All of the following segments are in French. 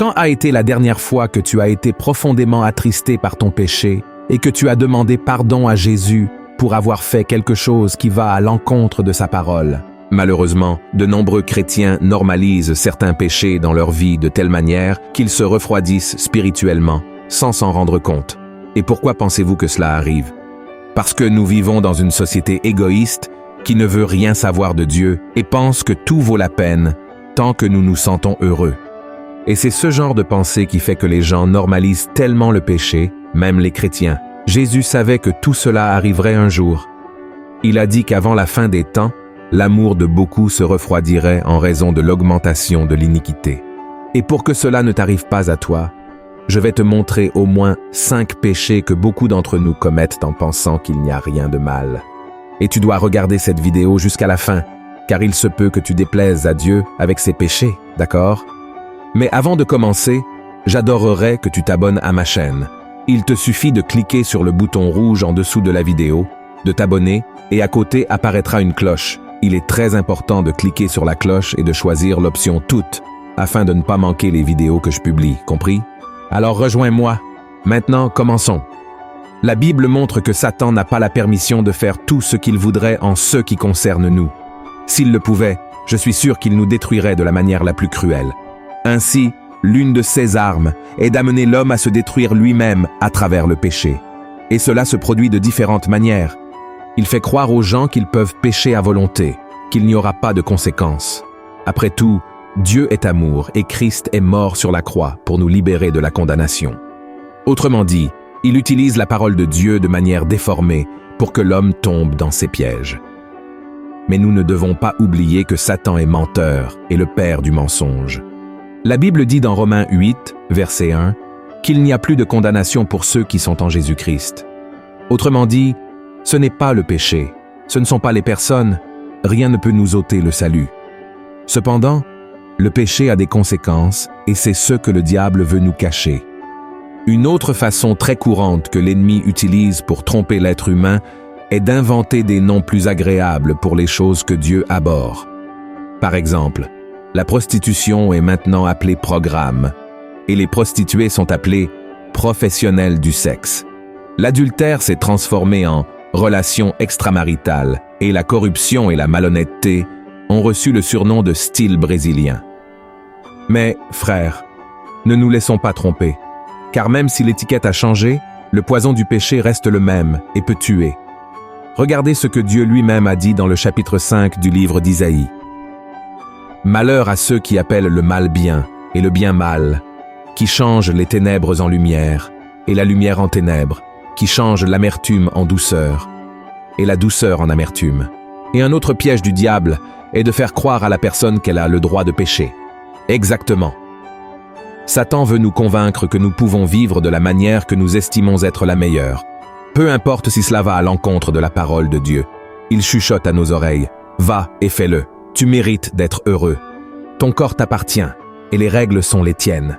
Quand a été la dernière fois que tu as été profondément attristé par ton péché et que tu as demandé pardon à Jésus pour avoir fait quelque chose qui va à l'encontre de sa parole? Malheureusement, de nombreux chrétiens normalisent certains péchés dans leur vie de telle manière qu'ils se refroidissent spirituellement, sans s'en rendre compte. Et pourquoi pensez-vous que cela arrive? Parce que nous vivons dans une société égoïste qui ne veut rien savoir de Dieu et pense que tout vaut la peine tant que nous nous sentons heureux. Et c'est ce genre de pensée qui fait que les gens normalisent tellement le péché, même les chrétiens. Jésus savait que tout cela arriverait un jour. Il a dit qu'avant la fin des temps, l'amour de beaucoup se refroidirait en raison de l'augmentation de l'iniquité. Et pour que cela ne t'arrive pas à toi, je vais te montrer au moins 5 péchés que beaucoup d'entre nous commettent en pensant qu'il n'y a rien de mal. Et tu dois regarder cette vidéo jusqu'à la fin, car il se peut que tu déplaises à Dieu avec ces péchés, d'accord? Mais avant de commencer, j'adorerais que tu t'abonnes à ma chaîne. Il te suffit de cliquer sur le bouton rouge en dessous de la vidéo, de t'abonner, et à côté apparaîtra une cloche. Il est très important de cliquer sur la cloche et de choisir l'option Toutes, afin de ne pas manquer les vidéos que je publie, compris? Alors rejoins-moi. Maintenant, commençons. La Bible montre que Satan n'a pas la permission de faire tout ce qu'il voudrait en ce qui concerne nous. S'il le pouvait, je suis sûr qu'il nous détruirait de la manière la plus cruelle. Ainsi, l'une de ses armes est d'amener l'homme à se détruire lui-même à travers le péché. Et cela se produit de différentes manières. Il fait croire aux gens qu'ils peuvent pécher à volonté, qu'il n'y aura pas de conséquences. Après tout, Dieu est amour et Christ est mort sur la croix pour nous libérer de la condamnation. Autrement dit, il utilise la parole de Dieu de manière déformée pour que l'homme tombe dans ses pièges. Mais nous ne devons pas oublier que Satan est menteur et le père du mensonge. La Bible dit dans Romains 8, verset 1, qu'il n'y a plus de condamnation pour ceux qui sont en Jésus-Christ. Autrement dit, ce n'est pas le péché, ce ne sont pas les personnes, rien ne peut nous ôter le salut. Cependant, le péché a des conséquences et c'est ce que le diable veut nous cacher. Une autre façon très courante que l'ennemi utilise pour tromper l'être humain est d'inventer des noms plus agréables pour les choses que Dieu abhorre. Par exemple, la prostitution est maintenant appelée programme et les prostituées sont appelées professionnels du sexe. L'adultère s'est transformé en relation extramaritale et la corruption et la malhonnêteté ont reçu le surnom de style brésilien. Mais, frères, ne nous laissons pas tromper, car même si l'étiquette a changé, le poison du péché reste le même et peut tuer. Regardez ce que Dieu lui-même a dit dans le chapitre 5 du livre d'Isaïe. « Malheur à ceux qui appellent le mal bien et le bien mal, qui changent les ténèbres en lumière et la lumière en ténèbres, qui changent l'amertume en douceur et la douceur en amertume. » Et un autre piège du diable est de faire croire à la personne qu'elle a le droit de pécher. Exactement. Satan veut nous convaincre que nous pouvons vivre de la manière que nous estimons être la meilleure. Peu importe si cela va à l'encontre de la parole de Dieu. Il chuchote à nos oreilles. Va et fais-le. Tu mérites d'être heureux. Ton corps t'appartient et les règles sont les tiennes.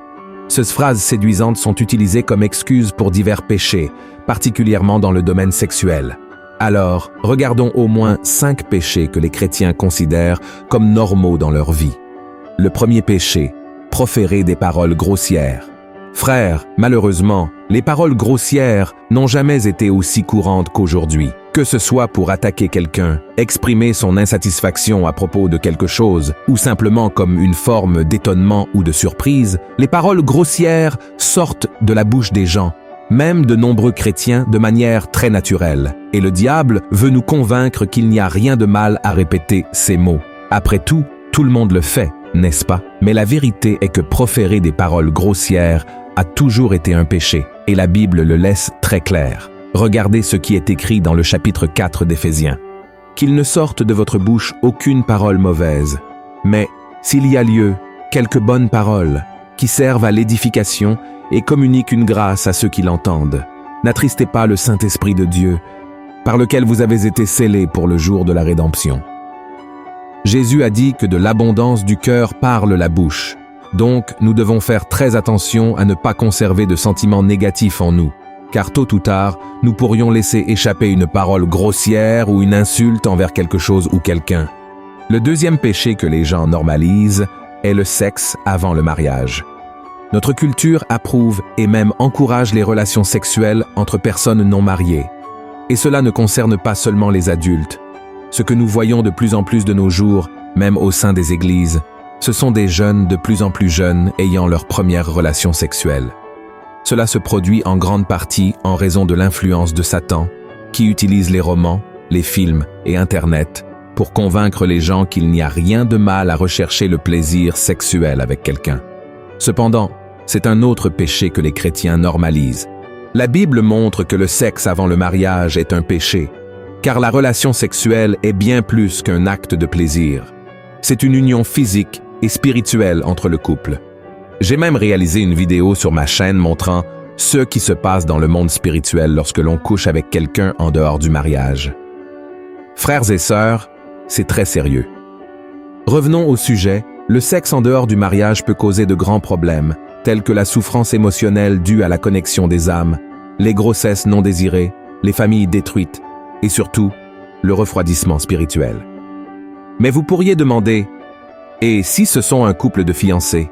Ces phrases séduisantes sont utilisées comme excuse pour divers péchés, particulièrement dans le domaine sexuel. Alors, regardons au moins 5 péchés que les chrétiens considèrent comme normaux dans leur vie. Le premier péché, proférer des paroles grossières. Frères, malheureusement, les paroles grossières n'ont jamais été aussi courantes qu'aujourd'hui. Que ce soit pour attaquer quelqu'un, exprimer son insatisfaction à propos de quelque chose, ou simplement comme une forme d'étonnement ou de surprise, les paroles grossières sortent de la bouche des gens, même de nombreux chrétiens de manière très naturelle. Et le diable veut nous convaincre qu'il n'y a rien de mal à répéter ces mots. Après tout le monde le fait, n'est-ce pas? Mais la vérité est que proférer des paroles grossières a toujours été un péché, et la Bible le laisse très clair. Regardez ce qui est écrit dans le chapitre 4 d'Éphésiens. « Qu'il ne sorte de votre bouche aucune parole mauvaise, mais, s'il y a lieu, quelques bonnes paroles, qui servent à l'édification et communiquent une grâce à ceux qui l'entendent. N'attristez pas le Saint-Esprit de Dieu, par lequel vous avez été scellés pour le jour de la rédemption. » Jésus a dit que de l'abondance du cœur parle la bouche. Donc, nous devons faire très attention à ne pas conserver de sentiments négatifs en nous, car tôt ou tard, nous pourrions laisser échapper une parole grossière ou une insulte envers quelque chose ou quelqu'un. Le deuxième péché que les gens normalisent est le sexe avant le mariage. Notre culture approuve et même encourage les relations sexuelles entre personnes non mariées. Et cela ne concerne pas seulement les adultes. Ce que nous voyons de plus en plus de nos jours, même au sein des églises, ce sont des jeunes de plus en plus jeunes ayant leur première relation sexuelle. Cela se produit en grande partie en raison de l'influence de Satan, qui utilise les romans, les films et Internet pour convaincre les gens qu'il n'y a rien de mal à rechercher le plaisir sexuel avec quelqu'un. Cependant, c'est un autre péché que les chrétiens normalisent. La Bible montre que le sexe avant le mariage est un péché, car la relation sexuelle est bien plus qu'un acte de plaisir. C'est une union physique et spirituelle entre le couple. J'ai même réalisé une vidéo sur ma chaîne montrant ce qui se passe dans le monde spirituel lorsque l'on couche avec quelqu'un en dehors du mariage. Frères et sœurs, c'est très sérieux. Revenons au sujet, le sexe en dehors du mariage peut causer de grands problèmes, tels que la souffrance émotionnelle due à la connexion des âmes, les grossesses non désirées, les familles détruites et surtout, le refroidissement spirituel. Mais vous pourriez demander, et si ce sont un couple de fiancés?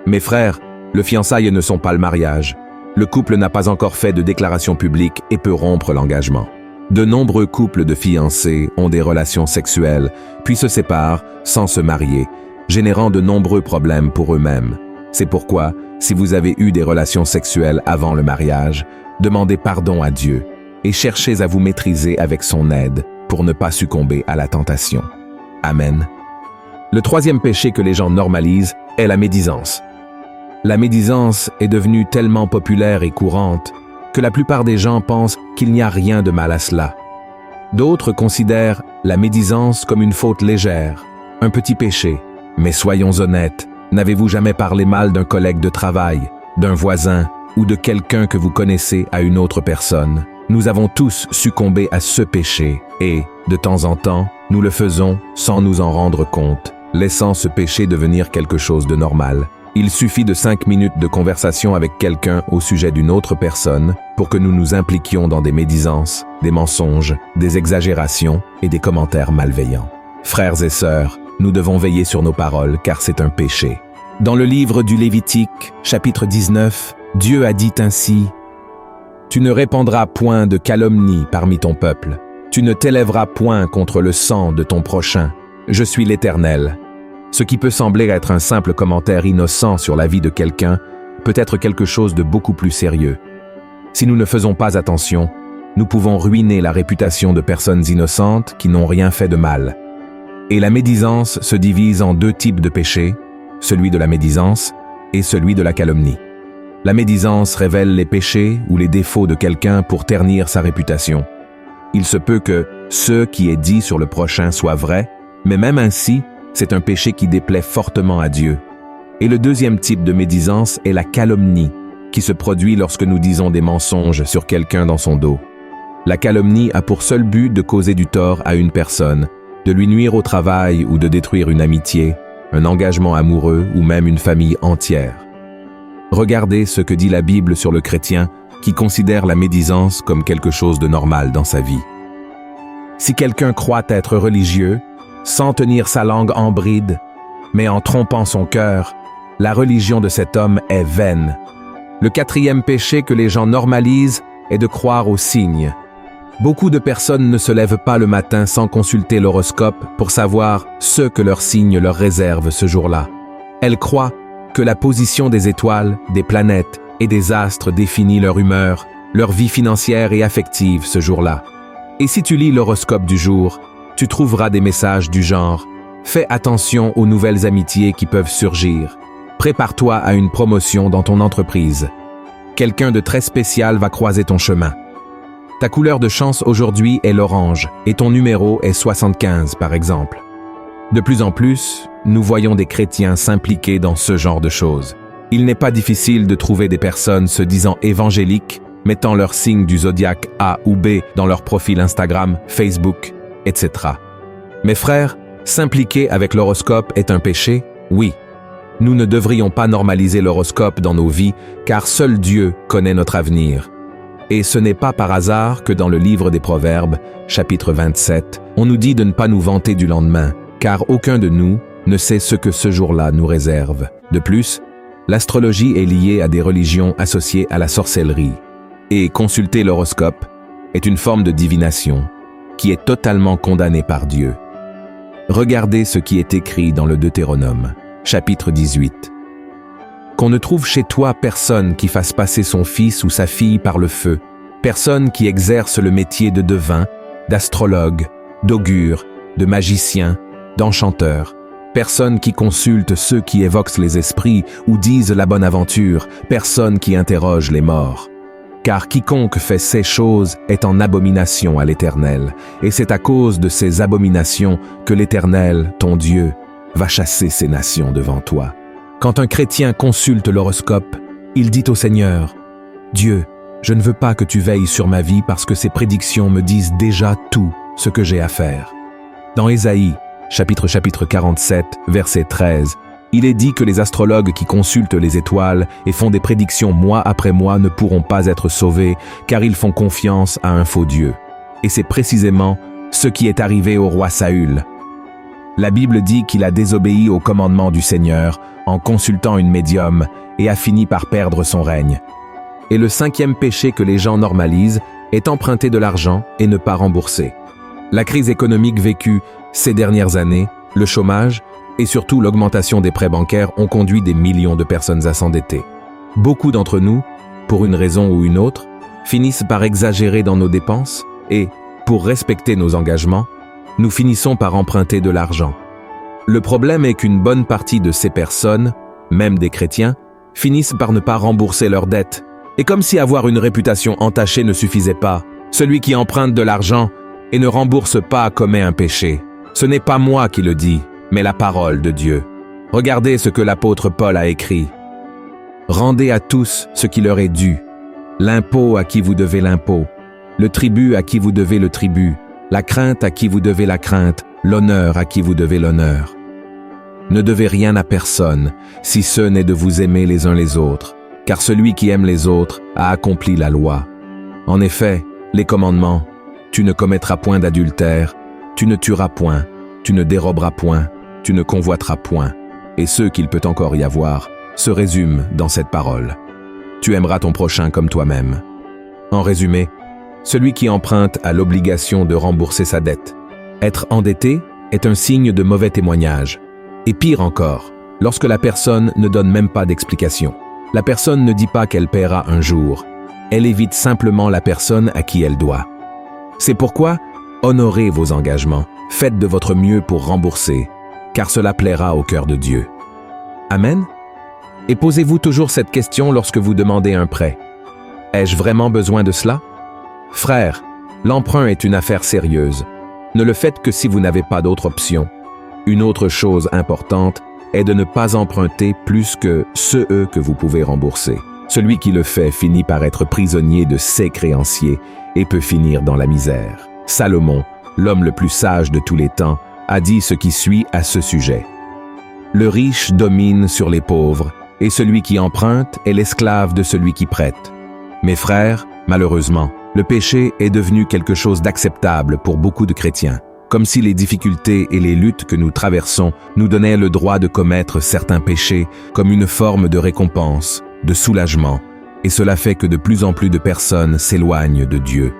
Mes frères, le fiançailles ne sont pas le mariage. Le couple n'a pas encore fait de déclaration publique et peut rompre l'engagement. De nombreux couples de fiancés ont des relations sexuelles, puis se séparent sans se marier, générant de nombreux problèmes pour eux-mêmes. C'est pourquoi, si vous avez eu des relations sexuelles avant le mariage, demandez pardon à Dieu et cherchez à vous maîtriser avec son aide pour ne pas succomber à la tentation. Amen. Le troisième péché que les gens normalisent est la médisance. La médisance est devenue tellement populaire et courante que la plupart des gens pensent qu'il n'y a rien de mal à cela. D'autres considèrent la médisance comme une faute légère, un petit péché. Mais soyons honnêtes, n'avez-vous jamais parlé mal d'un collègue de travail, d'un voisin ou de quelqu'un que vous connaissez à une autre personne? Nous avons tous succombé à ce péché et, de temps en temps, nous le faisons sans nous en rendre compte, laissant ce péché devenir quelque chose de normal. Il suffit de 5 minutes de conversation avec quelqu'un au sujet d'une autre personne pour que nous nous impliquions dans des médisances, des mensonges, des exagérations et des commentaires malveillants. Frères et sœurs, nous devons veiller sur nos paroles car c'est un péché. Dans le livre du Lévitique, chapitre 19, Dieu a dit ainsi: « Tu ne répandras point de calomnie parmi ton peuple. Tu ne t'élèveras point contre le sang de ton prochain. Je suis l'Éternel. » Ce qui peut sembler être un simple commentaire innocent sur la vie de quelqu'un peut être quelque chose de beaucoup plus sérieux. Si nous ne faisons pas attention, nous pouvons ruiner la réputation de personnes innocentes qui n'ont rien fait de mal. Et la médisance se divise en 2 types de péchés, celui de la médisance et celui de la calomnie. La médisance révèle les péchés ou les défauts de quelqu'un pour ternir sa réputation. Il se peut que ce qui est dit sur le prochain soit vrai, mais même ainsi, c'est un péché qui déplaît fortement à Dieu. Et le deuxième type de médisance est la calomnie, qui se produit lorsque nous disons des mensonges sur quelqu'un dans son dos. La calomnie a pour seul but de causer du tort à une personne, de lui nuire au travail ou de détruire une amitié, un engagement amoureux ou même une famille entière. Regardez ce que dit la Bible sur le chrétien qui considère la médisance comme quelque chose de normal dans sa vie. Si quelqu'un croit être religieux, sans tenir sa langue en bride, mais en trompant son cœur, la religion de cet homme est vaine. Le 4e péché que les gens normalisent est de croire aux signes. Beaucoup de personnes ne se lèvent pas le matin sans consulter l'horoscope pour savoir ce que leur signe leur réserve ce jour-là. Elles croient que la position des étoiles, des planètes et des astres définit leur humeur, leur vie financière et affective ce jour-là. Et si tu lis l'horoscope du jour, tu trouveras des messages du genre « Fais attention aux nouvelles amitiés qui peuvent surgir. Prépare-toi à une promotion dans ton entreprise. Quelqu'un de très spécial va croiser ton chemin. Ta couleur de chance aujourd'hui est l'orange et ton numéro est 75 par exemple. » De plus en plus, nous voyons des chrétiens s'impliquer dans ce genre de choses. Il n'est pas difficile de trouver des personnes se disant évangéliques, mettant leur signe du zodiaque A ou B dans leur profil Instagram, Facebook, etc. Mes frères, s'impliquer avec l'horoscope est un péché? Oui. Nous ne devrions pas normaliser l'horoscope dans nos vies, car seul Dieu connaît notre avenir. Et ce n'est pas par hasard que dans le livre des Proverbes, chapitre 27, on nous dit de ne pas nous vanter du lendemain, car aucun de nous ne sait ce que ce jour-là nous réserve. De plus, L'astrologie est liée à des religions associées à la sorcellerie. Et consulter l'horoscope est une forme de divination qui est totalement condamnée par Dieu. Regardez ce qui est écrit dans le Deutéronome, chapitre 18. Qu'on ne trouve chez toi personne qui fasse passer son fils ou sa fille par le feu, personne qui exerce le métier de devin, d'astrologue, d'augure, de magicien, d'enchanteur, personne qui consulte ceux qui évoquent les esprits ou disent la bonne aventure, personne qui interroge les morts. Car quiconque fait ces choses est en abomination à l'Éternel, et c'est à cause de ces abominations que l'Éternel, ton Dieu, va chasser ces nations devant toi. Quand un chrétien consulte l'horoscope, il dit au Seigneur, « Dieu, je ne veux pas que tu veilles sur ma vie parce que ces prédictions me disent déjà tout ce que j'ai à faire. » Dans Ésaïe, chapitre 47, verset 13, il est dit que les astrologues qui consultent les étoiles et font des prédictions mois après mois ne pourront pas être sauvés car ils font confiance à un faux Dieu. Et c'est précisément ce qui est arrivé au roi Saül. La Bible dit qu'il a désobéi au commandement du Seigneur en consultant une médium et a fini par perdre son règne. Et le 5e péché que les gens normalisent est emprunter de l'argent et ne pas rembourser. La crise économique vécue ces dernières années, le chômage et surtout l'augmentation des prêts bancaires ont conduit des millions de personnes à s'endetter. Beaucoup d'entre nous, pour une raison ou une autre, finissent par exagérer dans nos dépenses et, pour respecter nos engagements, nous finissons par emprunter de l'argent. Le problème est qu'une bonne partie de ces personnes, même des chrétiens, finissent par ne pas rembourser leurs dettes. Et comme si avoir une réputation entachée ne suffisait pas, celui qui emprunte de l'argent et ne rembourse pas commet un péché. Ce n'est pas moi qui le dis, mais la parole de Dieu. Regardez ce que l'apôtre Paul a écrit. « Rendez à tous ce qui leur est dû, l'impôt à qui vous devez l'impôt, le tribut à qui vous devez le tribut, la crainte à qui vous devez la crainte, l'honneur à qui vous devez l'honneur. Ne devez rien à personne, si ce n'est de vous aimer les uns les autres, car celui qui aime les autres a accompli la loi. En effet, les commandements, tu ne commettras point d'adultère, tu ne tueras point, tu ne déroberas point, tu ne convoiteras point, et ceux qu'il peut encore y avoir se résument dans cette parole. Tu aimeras ton prochain comme toi-même. En résumé, celui qui emprunte a l'obligation de rembourser sa dette. Être endetté est un signe de mauvais témoignage. Et pire encore, lorsque la personne ne donne même pas d'explication. La personne ne dit pas qu'elle paiera un jour. Elle évite simplement la personne à qui elle doit. C'est pourquoi, honorez vos engagements. Faites de votre mieux pour rembourser, car cela plaira au cœur de Dieu. Amen? Et posez-vous toujours cette question lorsque vous demandez un prêt. Ai-je vraiment besoin de cela? Frère, l'emprunt est une affaire sérieuse. Ne le faites que si vous n'avez pas d'autre option. Une autre chose importante est de ne pas emprunter plus que ceux que vous pouvez rembourser. Celui qui le fait finit par être prisonnier de ses créanciers et peut finir dans la misère. Salomon, l'homme le plus sage de tous les temps, a dit ce qui suit à ce sujet. Le riche domine sur les pauvres, et celui qui emprunte est l'esclave de celui qui prête. Mes frères, malheureusement, le péché est devenu quelque chose d'acceptable pour beaucoup de chrétiens, comme si les difficultés et les luttes que nous traversons nous donnaient le droit de commettre certains péchés comme une forme de récompense, de soulagement, et cela fait que de plus en plus de personnes s'éloignent de Dieu.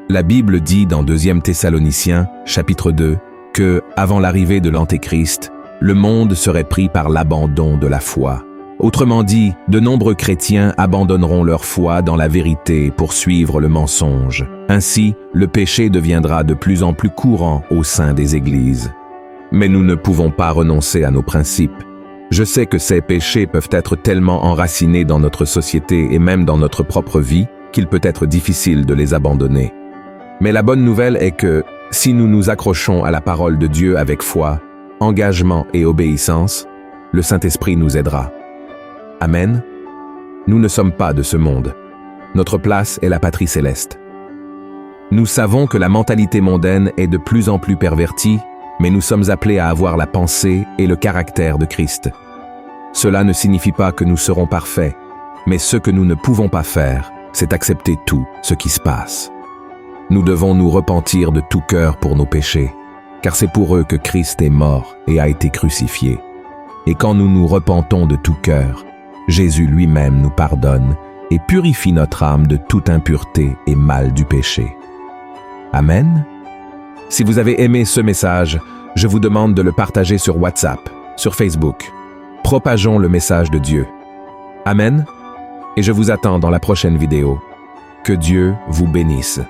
La Bible dit dans 2 Thessaloniciens, chapitre 2, que, avant l'arrivée de l'Antéchrist, le monde serait pris par l'abandon de la foi. Autrement dit, de nombreux chrétiens abandonneront leur foi dans la vérité pour suivre le mensonge. Ainsi, le péché deviendra de plus en plus courant au sein des églises. Mais nous ne pouvons pas renoncer à nos principes. Je sais que ces péchés peuvent être tellement enracinés dans notre société et même dans notre propre vie qu'il peut être difficile de les abandonner. Mais la bonne nouvelle est que, si nous nous accrochons à la parole de Dieu avec foi, engagement et obéissance, le Saint-Esprit nous aidera. Amen. Nous ne sommes pas de ce monde. Notre place est la patrie céleste. Nous savons que la mentalité mondaine est de plus en plus pervertie, mais nous sommes appelés à avoir la pensée et le caractère de Christ. Cela ne signifie pas que nous serons parfaits, mais ce que nous ne pouvons pas faire, c'est accepter tout ce qui se passe. Nous devons nous repentir de tout cœur pour nos péchés, car c'est pour eux que Christ est mort et a été crucifié. Et quand nous nous repentons de tout cœur, Jésus lui-même nous pardonne et purifie notre âme de toute impureté et mal du péché. Amen. Si vous avez aimé ce message, je vous demande de le partager sur WhatsApp, sur Facebook. Propageons le message de Dieu. Amen. Et je vous attends dans la prochaine vidéo. Que Dieu vous bénisse.